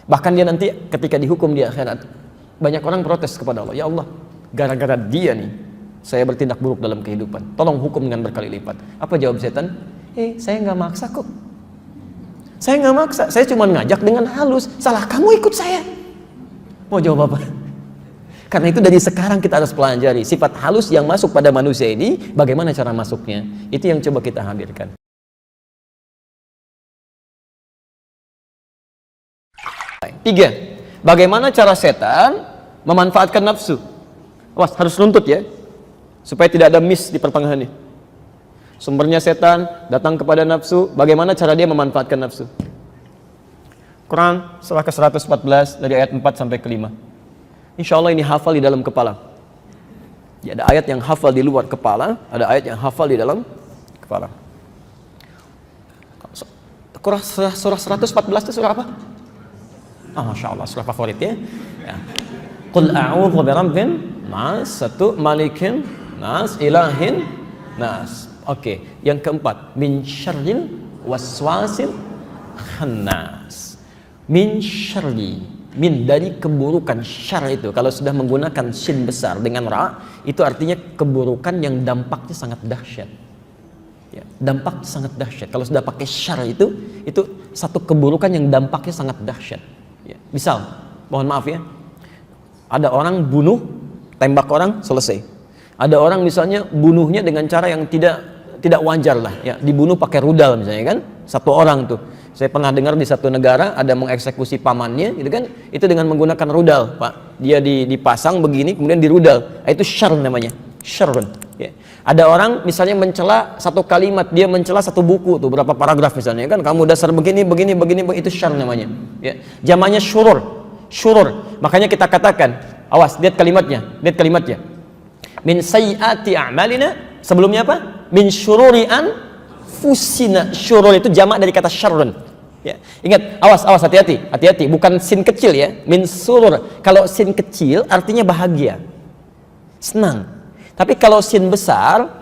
Bahkan dia nanti ketika dihukum di akhirat, banyak orang protes kepada Allah, ya Allah, gara-gara dia nih saya bertindak buruk dalam kehidupan, tolong hukum dengan berkali lipat. Apa jawab setan? Saya nggak maksa kok. Saya nggak maksa, saya cuma ngajak dengan halus. Salah kamu ikut saya. Mau jawab apa? Karena itu dari sekarang kita harus pelajari sifat halus yang masuk pada manusia ini, bagaimana cara masuknya. Itu yang coba kita hadirkan. Tiga, bagaimana cara setan memanfaatkan nafsu. Awas, harus nuntut ya, supaya tidak ada miss di pertengahan ini. Sumbernya setan datang kepada nafsu. Bagaimana cara dia memanfaatkan nafsu? Quran surah ke-114 dari ayat 4 sampai ke 5. Insya Allah ini hafal di dalam kepala. Ya, ada ayat yang hafal di luar kepala, ada ayat yang hafal di dalam kepala. Surah 114 itu surah apa? Masya Allah, surah favorit ya. Qul a'udhu birabbin nas, satu, malikin nas, ilahin nas. Oke, yang keempat, min syarril waswasil khannas. Min syarri, min dari keburukan, syar itu kalau sudah menggunakan shin besar dengan ra, itu artinya keburukan yang dampaknya sangat dahsyat. Ya, dampaknya sangat dahsyat. Kalau sudah pakai syar itu satu keburukan yang dampaknya sangat dahsyat. Ya, misal, mohon maaf ya, ada orang bunuh, tembak orang, selesai. Ada orang misalnya bunuhnya dengan cara yang tidak wajar lah, ya, dibunuh pakai rudal misalnya kan, satu orang tuh. Saya pernah dengar di satu negara ada mengeksekusi pamannya, gitu kan, itu dengan menggunakan rudal, Pak. Dia dipasang begini, kemudian dirudal. Itu syarr namanya, syarrun. Ya. Ada orang misalnya mencela satu kalimat, dia mencela satu buku tuh, berapa paragraf misalnya kan, kamu dasar begini, itu syarr namanya. Ya. Jamaknya syurur. Makanya kita katakan, awas, lihat kalimatnya. Min sayyiati a'malina, sebelumnya apa? Min syururi anfusina. Syurur itu jamak dari kata syarrun. Ya. Ingat, awas, hati-hati, bukan sin kecil ya, min surur. Kalau sin kecil artinya bahagia, senang. Tapi kalau sin besar,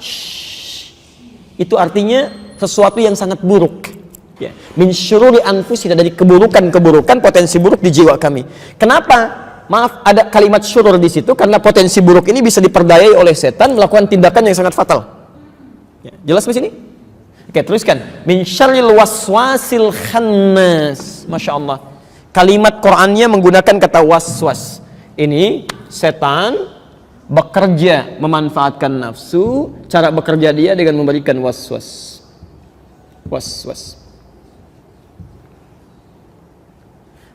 itu artinya sesuatu yang sangat buruk. Ya. Min syururi anfusina, dari keburukan potensi buruk di jiwa kami. Kenapa? Maaf, ada kalimat syurur di situ karena potensi buruk ini bisa diperdayai oleh setan melakukan tindakan yang sangat fatal. Ya. Jelas di sini? Oke, teruskan. Min syarril waswasil khannas. Masya Allah. Kalimat Qur'annya menggunakan kata waswas. Ini setan bekerja memanfaatkan nafsu. Cara bekerja dia dengan memberikan waswas.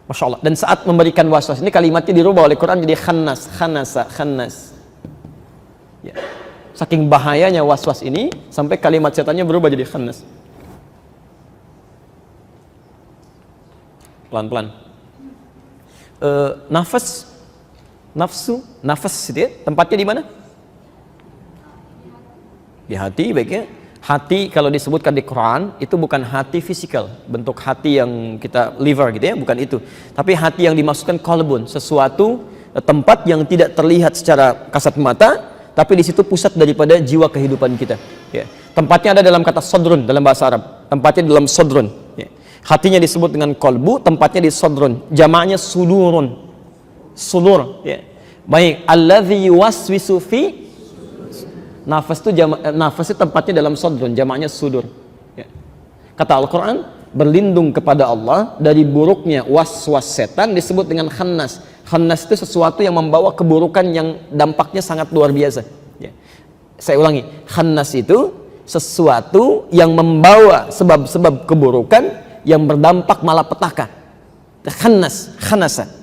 Masya Allah. Dan saat memberikan waswas ini kalimatnya dirubah oleh Quran jadi khannas. Ya. Saking bahayanya waswas ini sampai kalimat setannya berubah jadi khannas. Pelan-pelan. Nafsu, itu ya, tempatnya di mana? Di hati, baiknya. Hati kalau disebutkan di Quran itu bukan hati fisikal, bentuk hati yang kita liver gitu ya, bukan itu. Tapi hati yang dimaksudkan qalbun, sesuatu tempat yang tidak terlihat secara kasat mata, tapi di situ pusat daripada jiwa kehidupan kita. Ya. Tempatnya ada dalam kata sodrun dalam bahasa Arab. Tempatnya dalam sodrun. Ya. Hatinya disebut dengan kolbu, tempatnya di sodrun. Jamaknya sudurun. Sudur. Ya. Baik. Alladzi yuwaswisu fi. Nafas itu tempatnya dalam sodrun. Jamaknya sudur. Ya. Kata Al-Quran, berlindung kepada Allah dari buruknya waswas setan disebut dengan khannas. Khannas itu sesuatu yang membawa keburukan yang dampaknya sangat luar biasa. Ya. Saya ulangi, khannas itu sesuatu yang membawa sebab-sebab keburukan yang berdampak malapetaka. Khannasa.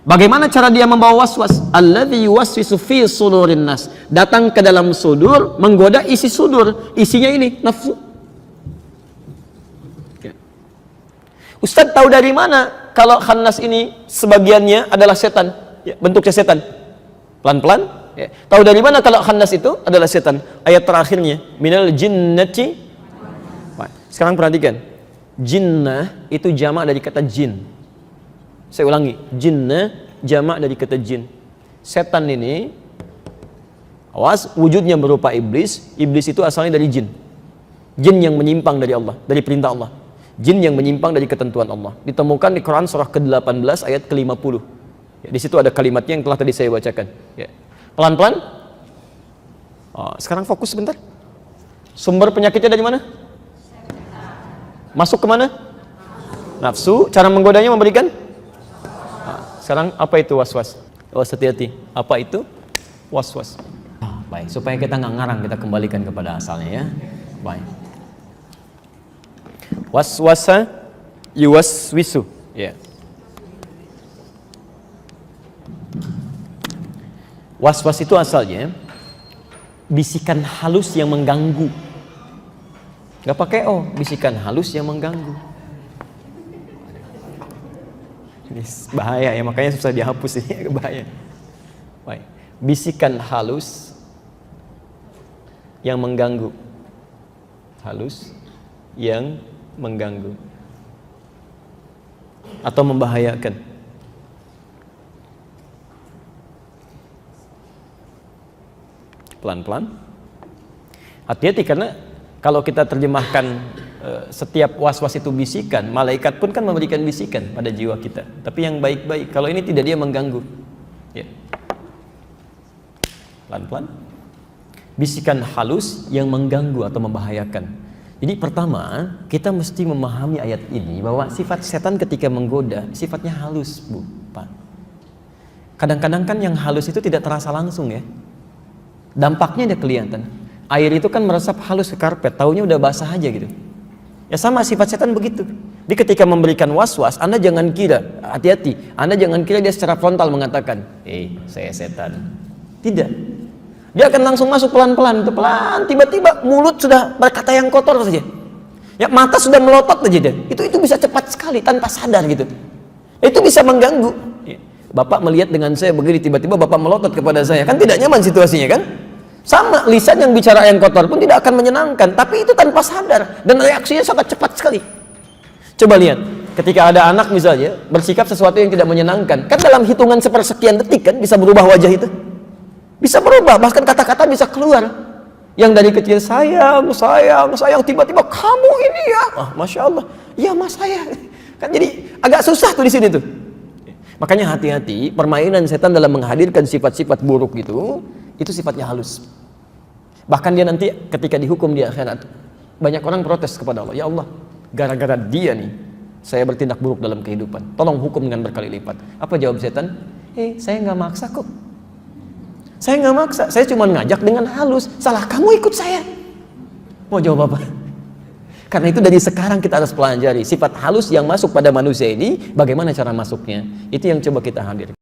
Bagaimana cara dia membawa waswas? Alladzi yuwaswisu fi sudurin nas. Datang ke dalam sudur, menggoda isi sudur. Isinya ini nafsu. Ya. Ustaz tahu dari mana kalau khannas ini sebagiannya adalah setan, ya, bentuknya setan? Pelan-pelan. Ya. Tahu dari mana kalau khannas itu adalah setan? Ayat terakhirnya, minal jinnati. Sekarang perhatikan, jinnah itu jamak dari kata jin. Saya ulangi, jinnah jamak dari kata jin. Setan ini, awas, wujudnya berupa iblis. Iblis itu asalnya dari jin. Jin yang menyimpang dari Allah, dari perintah Allah. Jin yang menyimpang dari ketentuan Allah. Ditemukan di Quran surah ke-18 ayat ke-50. Ya, di situ ada kalimatnya yang telah tadi saya bacakan. Ya. Pelan-pelan. Sekarang fokus sebentar. Sumber penyakitnya dari mana? Masuk ke mana? Nafsu. Cara menggodanya memberikan? Sekarang apa itu was-was? Hati-hati. Apa itu? Was-was. Baik, supaya kita nggak ngarang, kita kembalikan kepada asalnya ya. Baik. Waswasa yuwaswisu. Ya. Was-was itu asalnya bisikan halus yang mengganggu. Gak pakai bisikan halus yang mengganggu. Ini bahaya ya, makanya susah dihapus ini, bahaya. Baik. Bisikan halus yang mengganggu. Halus yang mengganggu atau membahayakan. Pelan-pelan. Hati-hati, karena kalau kita terjemahkan setiap was-was itu bisikan, malaikat pun kan memberikan bisikan pada jiwa kita. Tapi yang baik-baik, kalau ini tidak, dia mengganggu. Ya. Pelan-pelan. Bisikan halus yang mengganggu atau membahayakan. Jadi pertama, kita mesti memahami ayat ini bahwa sifat setan ketika menggoda sifatnya halus, Bu, Pak. Kadang-kadang kan yang halus itu tidak terasa langsung ya. Dampaknya dia kelihatan. Air itu kan meresap halus ke karpet, taunya udah basah aja gitu. Ya sama sifat setan begitu. Dia ketika memberikan was-was, Anda jangan kira, hati-hati, Anda jangan kira dia secara frontal mengatakan, saya setan. Tidak. Dia akan langsung masuk pelan-pelan, tiba-tiba mulut sudah berkata yang kotor saja. Ya, mata sudah melotot saja dia. Itu bisa cepat sekali tanpa sadar gitu. Itu bisa mengganggu. Bapak melihat dengan saya begini, tiba-tiba Bapak melotot kepada saya, kan tidak nyaman situasinya kan? Sama, lisan yang bicara yang kotor pun tidak akan menyenangkan, tapi itu tanpa sadar dan reaksinya sangat cepat sekali. Coba lihat, ketika ada anak misalnya bersikap sesuatu yang tidak menyenangkan, kan dalam hitungan sepersekian detik kan bisa berubah wajah itu. Bisa berubah, bahkan kata-kata bisa keluar. Yang dari kecil sayang, tiba-tiba kamu ini ya, Masya Allah, ya mas saya. Kan jadi agak susah tuh di sini tuh. Makanya hati-hati, permainan setan dalam menghadirkan sifat-sifat buruk itu sifatnya halus. Bahkan dia nanti ketika dihukum di akhirat, banyak orang protes kepada Allah, ya Allah, gara-gara dia nih, saya bertindak buruk dalam kehidupan. Tolong hukum dengan berkali lipat. Apa jawab setan? Saya nggak maksa kok. Saya nggak maksa, saya cuma ngajak dengan halus. Salah kamu ikut saya. Mau jawab apa? Karena itu dari sekarang kita harus pelajari sifat halus yang masuk pada manusia ini, bagaimana cara masuknya. Itu yang coba kita hadir.